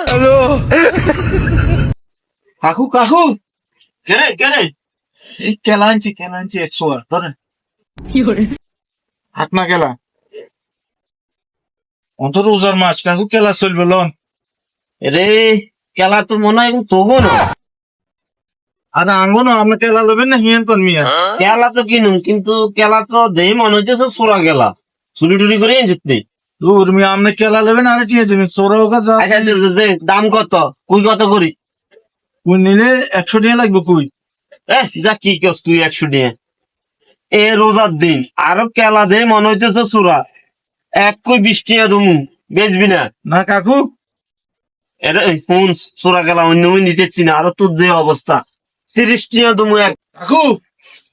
hello কাকু কাকু কেরে কেরে এই কেলা আনছি 100 আর ধরেন হাত না কেলা অন্তত রোজার মাছ কাকু কেলা চলবে লন রে কেলা তো মনে হয় তোগো না আর আঙ্গো না আপনি কেলা লবেন না হিয়ান কোন মিয়া কেলা তো কিনুম কিন্তু কেলা তো দেই মনে হচ্ছে চোরা গেলা চুরি টুরি করে এনেছিস দূর মিয়া আপনি কেলা লবেন আর টিয়ে দিবেন চোরা হোক যা আচ্ছা দে দাম কত কুই কত করি কুই নিলে 100 টাকা লাগবে কুই যা কি কস তুই 100 নিয়ে এ রোজার দিন আরো কেলা দে মনে হইতেছে চোরা এক কই 20 টাকা দমু বেচবি না না কাকু এরে ফোন চোরা গেলা অন্য নিতেছি না আরো তোর যে অবস্থা 30 টাকা দমু এক কাকু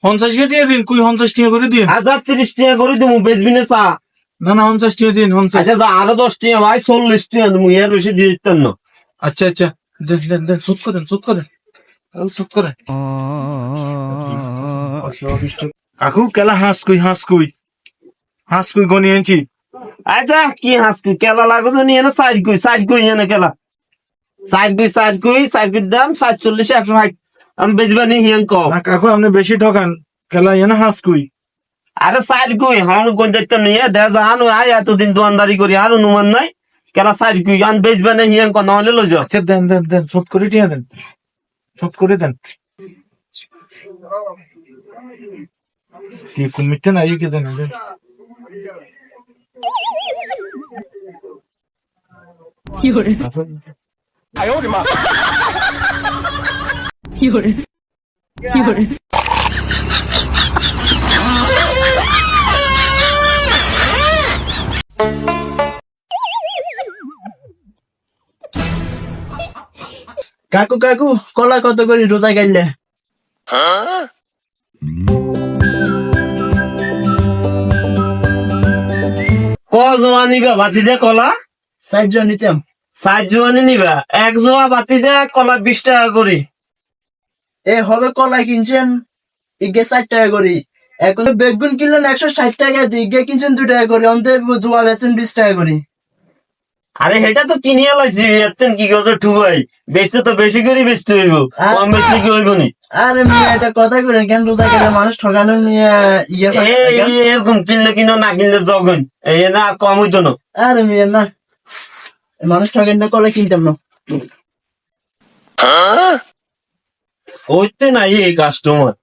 50 টাকা দিয়ে দিন কুই 50 টাকা করে দিন 30 টাকা করে দমু বেচবি না চা না না 50 টাকা দিন 50 আচ্ছা যা আরো 10 টাকা ভাই 40 টাকা দমু এর বেশি দিয়ে দিতেন না আচ্ছা আচ্ছা দেন দেন দেন সুদ করেন সুদ করেন কাকু কেলা হাঁস কুই গনি আনছি আচ্ছা কি হাসকি কেলা লাগো তো নিয়ে না সাইড কই এনে কেলা সাইড কই দাম 47 160 আমি বেচবা নি হিয়াং কও না কাকু আপনি বেশি ঠকান কেলা এনে হাঁস কুই আরে সাইড কই হান কোন দেখতে নিয়ে দে জানো আয় এতদিন দোকানদারি করি আর অনুমান নাই কেলা সাইড কই আন বেচবা নি হিয়াং কও নাহলে লই যাও আচ্ছা দেন দেন দেন সুদ করে টিয়া দেন সুদ করে দেন কি কোন মিথ্যে না এই কে দেন দেন কাকু কাকু কলা কত করে রোজা গাইলে ক জোয়া নিবা বাতি যে কলা 60 জন নিতাম 60 জোয়ানি নিবা এক জোয়া বাতি যে কলা 20 টাকা করে এ হবে কলা কিনছেন ইগে 60 টাকা করে এখন বেগুন কিনলেন 160 টাকা দিয়ে ইগে কিনছেন 2 টাকা করে অন্তে জোয়া বেচেন 20 টাকা করে আরে এটা তো কিনিয়ে লাইছি এতেন কি গজে ঠুয়াই বেচতে তো বেশি করে বেচতে হইব কম বেচলে কি হইব নি আরে মিয়া এটা কথা কইলেন কেন রোজা গেলে মানুষ ঠকানো মিয়া এরকম কিনলে কিনো না কিনলে জগন এই না আর কম হইতো না আরে মিয়া না মানুষ ঠকেন না কলা কিনতাম না হইতে নাই এই কাস্টমার